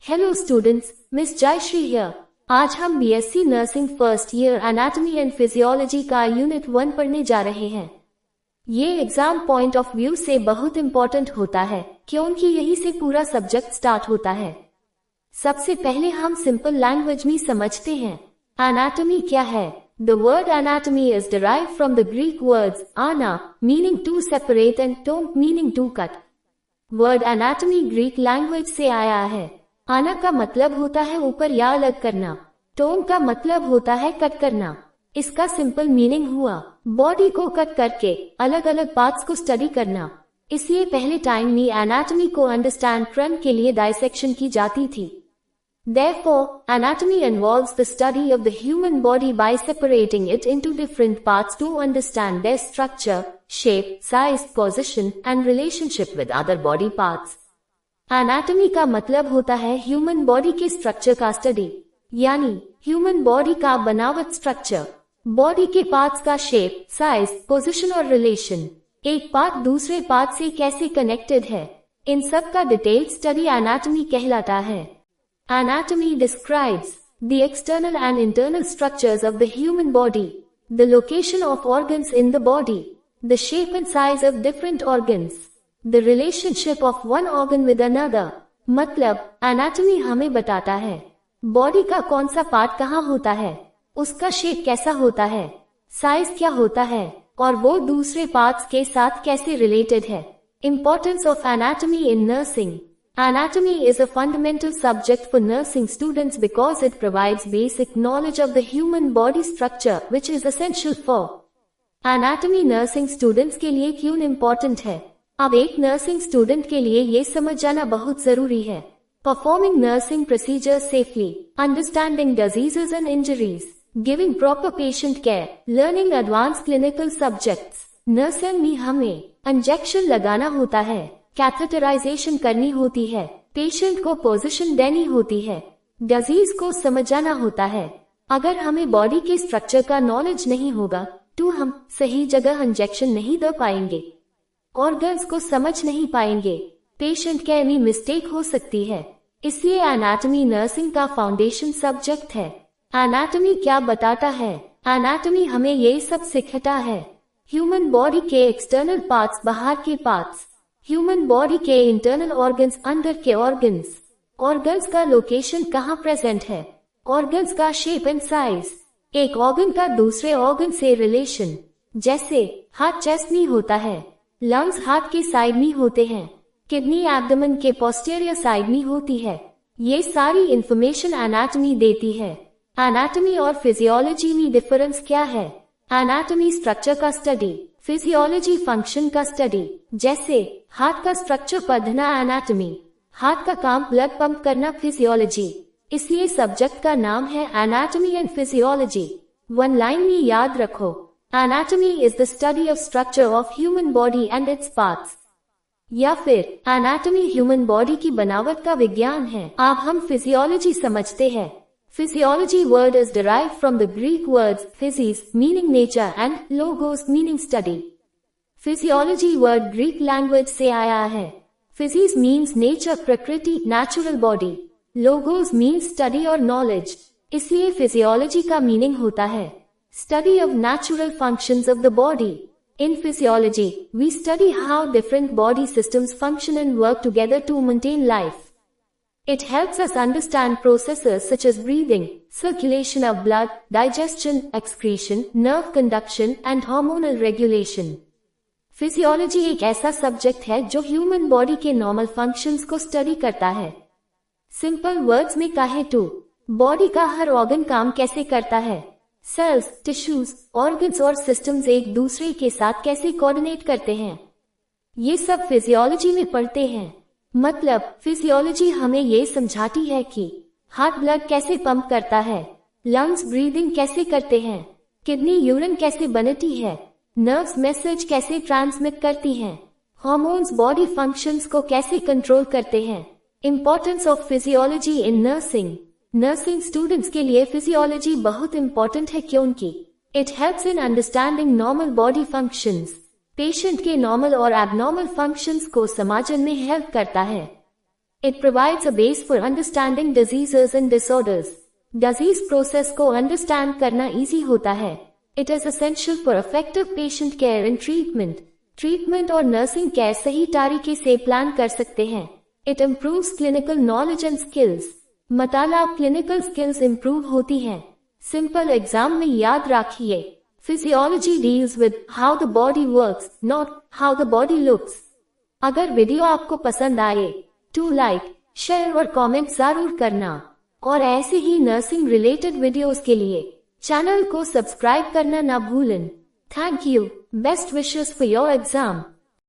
Hello students, miss Jayashree here. आज हम BSc nursing first year anatomy and physiology का unit 1 पढ़ने जा रहे हैं। ये एग्जाम पॉइंट ऑफ व्यू से बहुत इम्पोर्टेंट होता है क्योंकि यही से पूरा सब्जेक्ट स्टार्ट होता है। सबसे पहले हम सिंपल लैंग्वेज में समझते हैं एनाटॉमी क्या है। The word anatomy is derived from the Greek words ana meaning to separate and tome meaning to cut. Word anatomy Greek language से आया है। आना का मतलब होता है ऊपर या अलग करना, टोन का मतलब होता है कट करना। इसका सिंपल मीनिंग हुआ बॉडी को कट करके अलग अलग पार्ट्स को स्टडी करना। इसलिए पहले टाइम में एनाटॉमी को अंडरस्टैंड करने के लिए डायसेक्शन की जाती थी। Therefore, anatomy involves the study of the human body by separating it into different parts to understand their structure, shape, size, position, and relationship with other body parts. Anatomy का मतलब होता है ह्यूमन बॉडी के structure का study, यानी human body का बनावट structure, body के पार्ट्स का शेप, साइज, पोजीशन और रिलेशन, एक पार्ट दूसरे पार्ट से कैसे कनेक्टेड है, इन सब का डिटेल स्टडी एनाटॉमी कहलाता है। Anatomy describes the external and internal structures of the human body, the location of organs in the body, the shape and size of different organs, The relationship of one organ with another। मतलब anatomy हमें बताता है body का कौन सा part कहाँ होता है, उसका शेप कैसा होता है, साइज क्या होता है और वो दूसरे पार्ट्स के साथ कैसे रिलेटेड है। Importance of anatomy in nursing। Anatomy is a fundamental subject for nursing students because it provides basic knowledge of the human body structure which is essential for anatomy। Nursing students के लिए क्यों important है? अब एक nursing student के लिए ये समझ जाना बहुत जरूरी है। Performing nursing procedure safely, understanding diseases and injuries, giving proper patient care, learning advance clinical subjects. Nursing में हमें इंजेक्शन लगाना होता है, कैथेटराइजेशन करनी होती है, पेशेंट को पोजीशन देनी होती है, डिजीज को समझाना होता है। अगर हमें बॉडी के स्ट्रक्चर का नॉलेज नहीं होगा तो हम सही जगह इंजेक्शन नहीं दे पाएंगे, ऑर्गन्स को समझ नहीं पाएंगे, पेशेंट केयर में मिस्टेक हो सकती है। इसलिए एनाटॉमी नर्सिंग का फाउंडेशन सब्जेक्ट है। एनाटॉमी क्या बताता है? एनाटॉमी हमें ये सब सिखाता है ह्यूमन बॉडी के एक्सटर्नल पार्ट्स, बाहर के पार्ट्स, ह्यूमन बॉडी के इंटरनल ऑर्गन्स, अंदर के ऑर्गन्स, ऑर्गन्स का लोकेशन कहाँ प्रेजेंट है, ऑर्गन्स का शेप एंड साइज, एक ऑर्गन का दूसरे ऑर्गन से रिलेशन, जैसे हार्ट चेस्ट में होता है, लंग्स हार्ट के साइड में होते हैं, किडनी एब्डोमेन के पोस्टीरियर साइड में होती है। ये सारी इंफॉर्मेशन एनाटॉमी देती है। एनाटॉमी और फिजियोलॉजी में डिफरेंस क्या है? एनाटॉमी स्ट्रक्चर का स्टडी, फिजियोलॉजी फंक्शन का स्टडी। जैसे हार्ट का स्ट्रक्चर पढ़ना एनाटॉमी, हार्ट का काम ब्लड पंप करना फिजियोलॉजी। इसलिए सब्जेक्ट का नाम है anatomy and physiology. One line में याद रखो, Anatomy is the study of structure of human body and its parts। या फिर एनाटॉमी ह्यूमन बॉडी की बनावट का विज्ञान है। अब हम फिजियोलॉजी समझते हैं। Physiology word is derived from the Greek words physis meaning nature and logos meaning study. Physiology word Greek language से आया है। फिजिस मीन्स नेचर, प्रकृति, natural body. Logos means study और नॉलेज। इसलिए फिजियोलॉजी का मीनिंग होता है study of natural functions of the body। In physiology, we study how different body systems function and work together to maintain life. It helps us understand processes such as breathing, circulation of blood, digestion, excretion, nerve conduction, and hormonal regulation। Physiology एक ऐसा subject है जो human body के normal functions को study करता है। Simple words में कहे तो बॉडी का हर ऑर्गन काम कैसे करता है, सेल्स, टिश्यूज, ऑर्गन्स और सिस्टम्स एक दूसरे के साथ कैसे कोऑर्डिनेट करते हैं, ये सब फिजियोलॉजी में पढ़ते हैं। मतलब फिजियोलॉजी हमें ये समझाती है कि हार्ट ब्लड कैसे पंप करता है, लंग्स ब्रीदिंग कैसे करते हैं, किडनी यूरिन कैसे बनती है, नर्व्स मैसेज कैसे ट्रांसमिट करती हैं, हार्मोन्स बॉडी फंक्शंस को कैसे कंट्रोल करते हैं। Importance of physiology in nursing. Nursing students के लिए फिजियोलॉजी बहुत इम्पोर्टेंट है क्योंकि it helps in understanding normal body functions. Patient के नॉर्मल और एबनॉर्मल फंक्शंस को समझने में हेल्प करता है। It provides a base for understanding diseases and disorders. Disease process को understand करना easy होता है. It is essential for effective patient care and treatment. Treatment और nursing care सही तरीके से प्लान कर सकते हैं. It improves clinical knowledge and skills. मतलब clinical skills improve होती हैं. Simple exam में याद रखिए. Physiology deals with how the body works, not how the body looks. अगर वीडियो आपको पसंद आए तो लाइक, शेयर और कमेंट जरूर करना और ऐसे ही नर्सिंग रिलेटेड वीडियोस के लिए चैनल को सब्सक्राइब करना ना भूलें। Thank you. Best wishes for your exam.